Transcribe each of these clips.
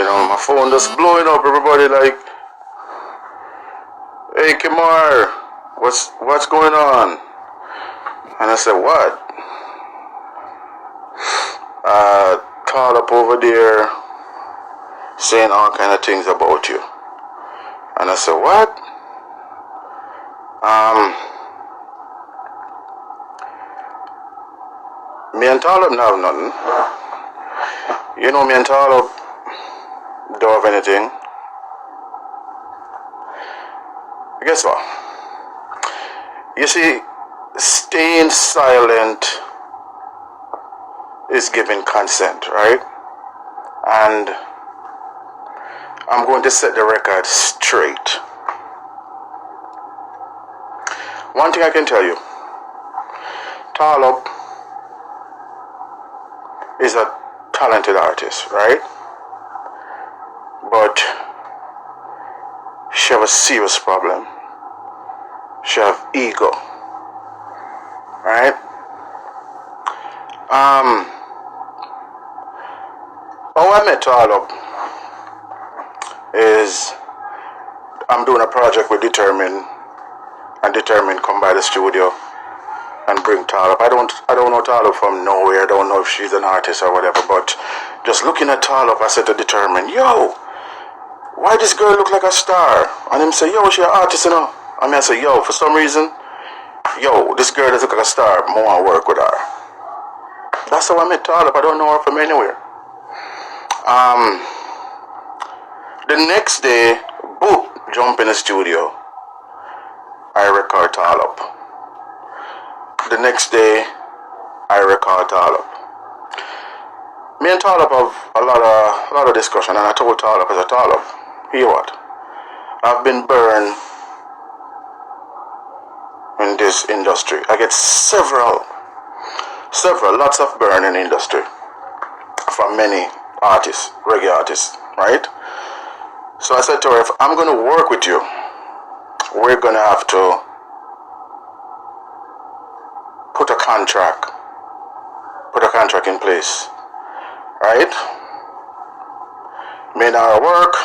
My phone just blowing up. Everybody like, "Hey, Kemar, what's going on?" And I said, "What?" Called up over there saying all kind of things about you. And I said, "What?" Me and Talib don't have nothing. Me and Talib don't have anything. Guess what? You see, staying silent is giving consent, right? And I'm going to set the record straight. One thing I can tell you, Talib is a talented artist, right? But she have a serious problem. She have ego, right? How I met Talib is I'm doing a project with Determine, and Determine come by the studio and bring Talib. I don't know Talib from nowhere. I don't know if she's an artist or whatever, but just looking at Talib, I said to Determine, "Yo, why this girl look like a star?" And him say, "Yo, she an artist, I mean, I say, "Yo, for some reason, this girl does look like a star. I want to work with her." That's how I met Talib. I don't know her from anywhere. The next day, boop, jump in the studio. I record Talib. The next day, I record Talib. Me and Talib have a lot of discussion, and I told Talib, I said, "Talib, hear what? I've been burned in this industry. I get several, lots of burn in the industry from many artists, reggae artists, right? So I said to her, if I'm going to work with you, we're going to have to put a contract in place, right? Me and her work,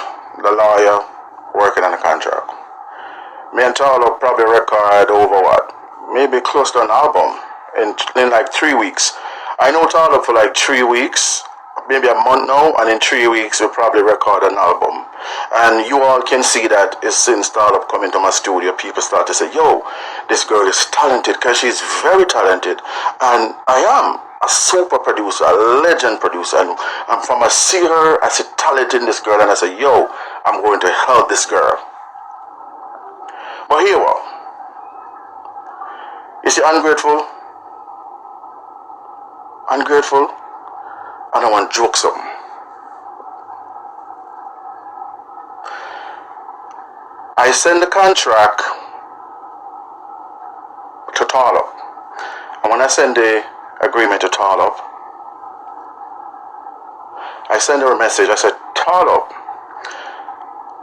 the lawyer working on the contract. Me and Talib probably record over what? Maybe close to an album in like 3 weeks. I know Talib for like 3 weeks, maybe a month now, and in 3 weeks we'll probably record an album. And you all can see that since Talib come into my studio, people start to say, "Yo, this girl is talented," because she's very talented. And I am a super producer, a legend producer. And from I see her, I see talent in this girl, and I say, "Yo, I'm going to help this girl." But here what? You see, ungrateful, and I want to joke something. I send the contract to Talib. And when I send the agreement to Talib, I send her a message. I said, "Talib,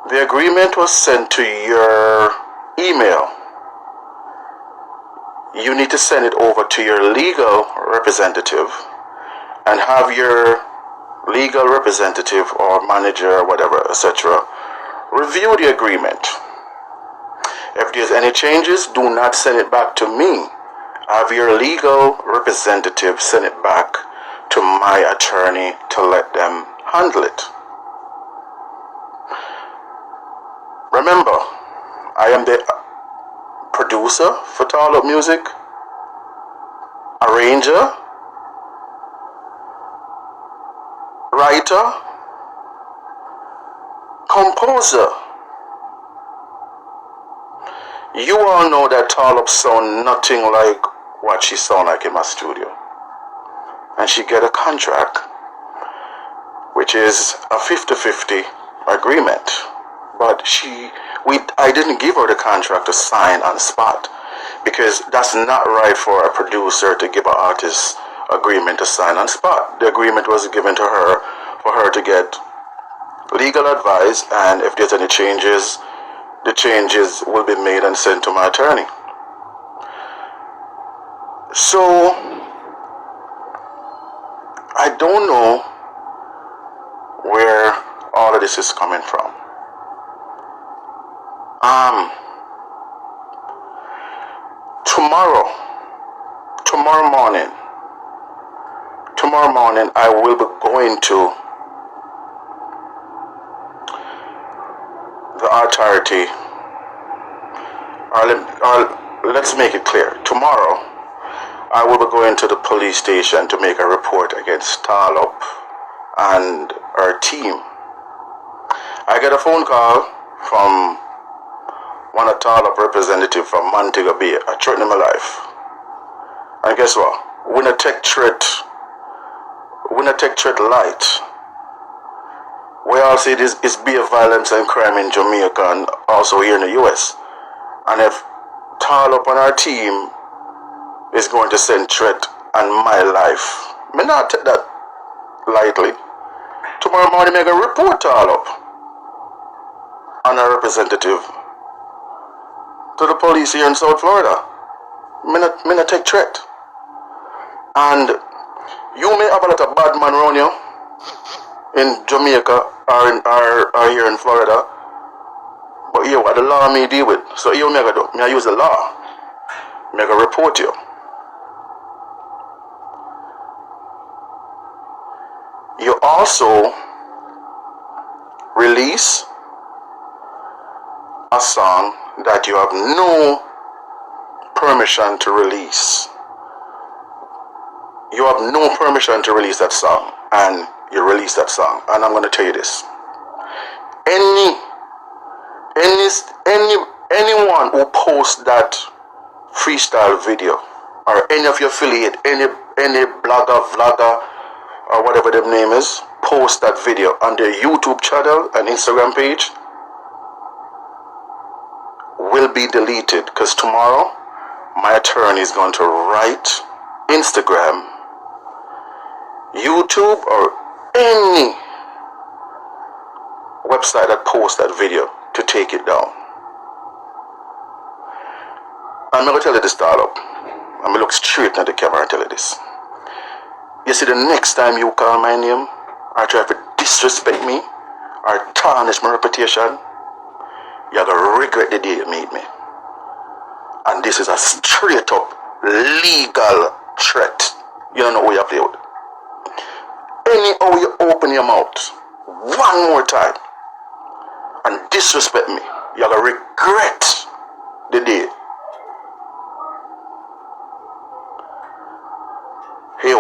the agreement was sent to your email. You need to send it over to your legal representative and have your legal representative or manager or whatever, etc., review the agreement. If there's any changes, do not send it back to me. Have your legal representative send it back to my attorney to let them handle it." Remember, I am the producer for Talib Music, arranger, writer, composer. You all know that Talib sound nothing like what she sound like in my studio. And she get a contract, which is a 50-50 agreement. But I didn't give her the contract to sign on the spot, because that's not right for a producer to give an artist agreement to sign on spot. The agreement was given to her for her to get legal advice, and if there's any changes, the changes will be made and sent to my attorney. So I don't know where all of this is coming from. Um, tomorrow, tomorrow morning, I will be going to the authority, or let's make it clear. Tomorrow, I will be going to the police station to make a report against Talop and her team. I get a phone call from one of Talop representative from Montego Bay, a threatening my life. And guess what? We not take threat light. We all see this is beer violence and crime in Jamaica and also here in the US. And if Talop and our team is going to send threat on my life, me not take that lightly. Tomorrow morning I go report Talop and a representative to the police here in South Florida. Me not take threat. And you may have a lot of bad man around you in Jamaica or here in Florida, but here what the law may deal with. So here me I do. Me I use the law. Me I go report you. You also release a song that you have no permission to release. You have no permission to release that song, and you release that song. And I'm going to tell you this: anyone who posts that freestyle video, or any of your affiliate, any blogger, vlogger, or whatever their name is, post that video on their YouTube channel and Instagram page, will be deleted, because tomorrow my attorney is going to write Instagram, YouTube, or any website that posts that video to take it down. I'm going to tell you this, Talop. I'm going to look straight at the camera and tell you this. You see, the next time you call my name or try to disrespect me or tarnish my reputation, you're going to regret the day you made me. And this is a straight up legal threat. You don't know who you play with. Anyhow you open your mouth one more time and disrespect me, you're going to regret the day. Here,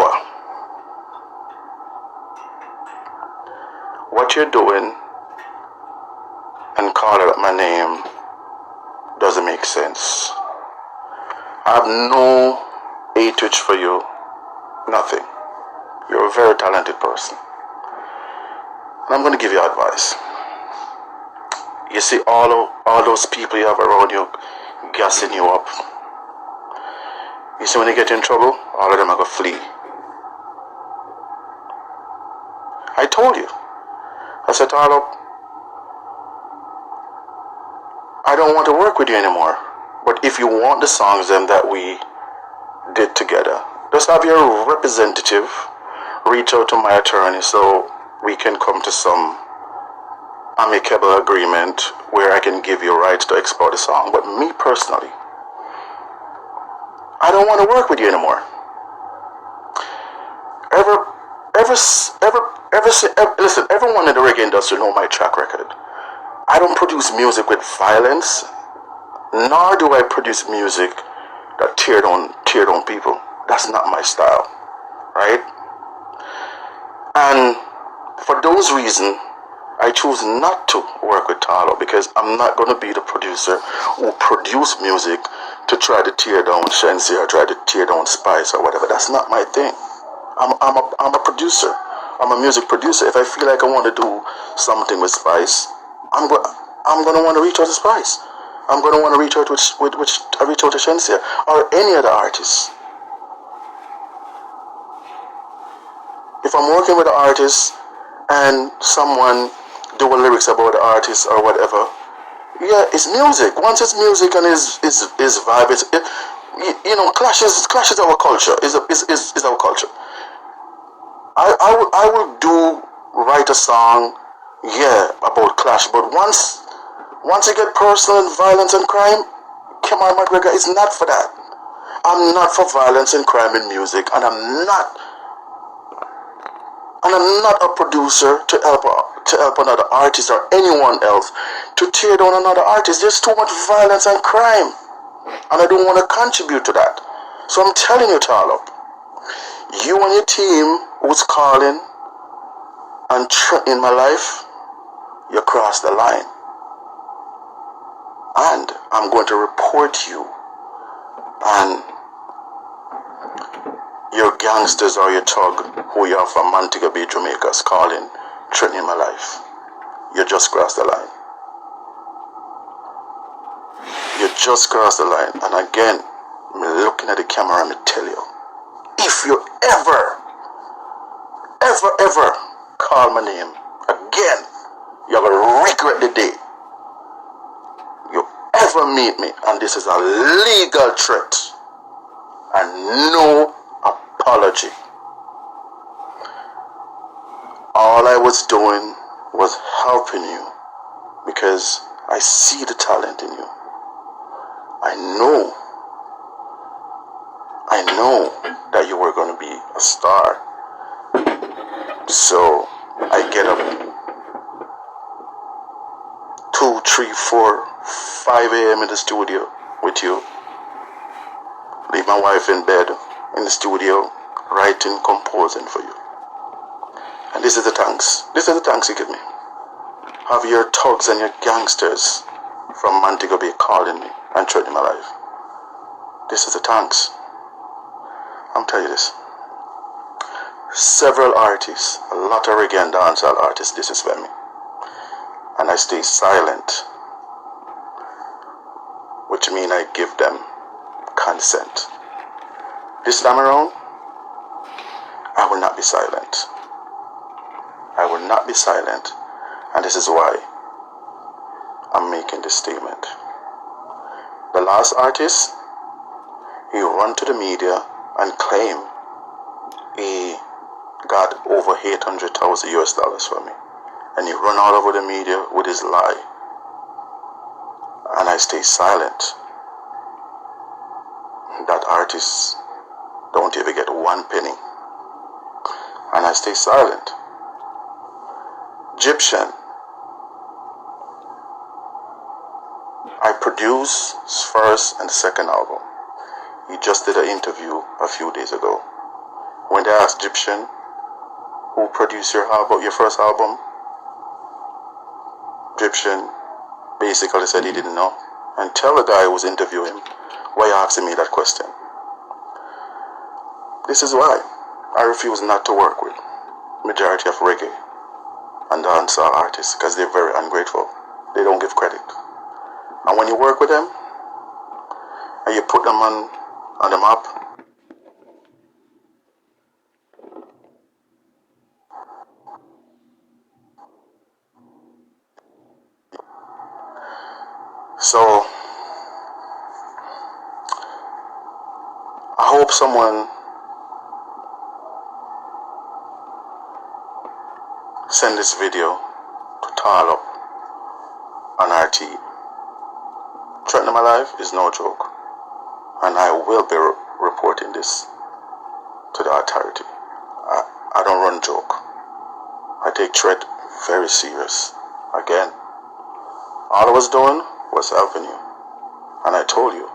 what you're doing and calling out my name doesn't make sense. I have no hatred for you, nothing. You're a very talented person. And I'm going to give you advice. You see all those people you have around you gassing you up. You see when you get in trouble, all of them are going to flee. I told you. I said, Talop, I don't want to work with you anymore. But if you want the songs then that we did together, just have your representative reach out to my attorney so we can come to some amicable agreement where I can give you rights to export the song. But me personally, I don't want to work with you anymore. Listen, everyone in the reggae industry know my track record. I don't produce music with violence, nor do I produce music that tear down people. That's not my style, right? And for those reasons, I choose not to work with Talop, because I'm not going to be the producer who produce music to try to tear down Shensi or try to tear down Spice or whatever. That's not my thing. I'm a producer. I'm a music producer. If I feel like I want to do something with Spice, I'm going to want to reach out to Spice. I'm going to want to reach out to Shensia or any other artist. If I'm working with an artist and someone doing lyrics about the artist or whatever, yeah, it's music. Once it's music and is vibe, clashes our culture. Is our culture. I will write a song, yeah, about clash. But once you get personal and violence and crime, Kemar McGregor is not for that. I'm not for violence and crime in music, and I'm not a producer to help another artist or anyone else to tear down another artist. There's too much violence and crime, and I don't want to contribute to that. So I'm telling you, Tarlo, you and your team who's calling and threatening my life, you crossed the line. And I'm going to report you and your gangsters or your thug who you are from Montego Bay, Jamaica, is calling, threatening my life. You just crossed the line. You just crossed the line. And again, I'm looking at the camera and I tell you, if you ever call my name again, you're going to regret the day you ever meet me. And this is a legal threat and no apology. All I was doing was helping you because I see the talent in you. I know that you were going to be a star. So I get up 2, 3, 4, 5 a.m. in the studio with you. Leave my wife in bed in the studio, writing, composing for you. And this is the thanks. This is the thanks you give me. Have your thugs and your gangsters from Montego Bay calling me and threatening my life. This is the thanks. I'm telling you this. Several artists, a lot of reggae and dancehall artists disrespect me. And I stay silent, which means I give them consent. This time around, I will not be silent. I will not be silent, and this is why I'm making this statement. The last artist, he run to the media and claim he got over $800,000 US from me. And he run all over the media with his lie. And I stay silent. That artist don't even get 1 penny. And I stay silent. Egyptian, I produced his first and second album. He just did an interview a few days ago. When they asked Egyptian, who produced your album, your first album? Egyptian basically said he didn't know. And tell the guy who was interviewing him, why you asking me that question? This is why I refuse not to work with majority of reggae and dancehall artists, because they're very ungrateful. They don't give credit. And when you work with them and you put them on the map, so I hope someone send this video to Tarlo on RT. Threatening my life is no joke, and I will be reporting this to the authority. I don't run joke. I take threat very serious. Again, all I was doing was helping you, and I told you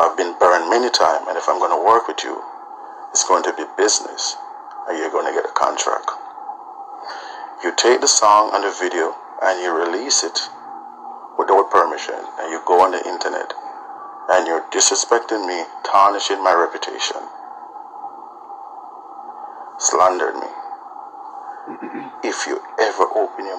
I've been burned many times, and if I'm going to work with you, it's going to be business, and you're going to get a contract. You take the song and the video and you release it without permission, and you go on the internet and you're disrespecting me, tarnishing my reputation, slandered me. If you ever open your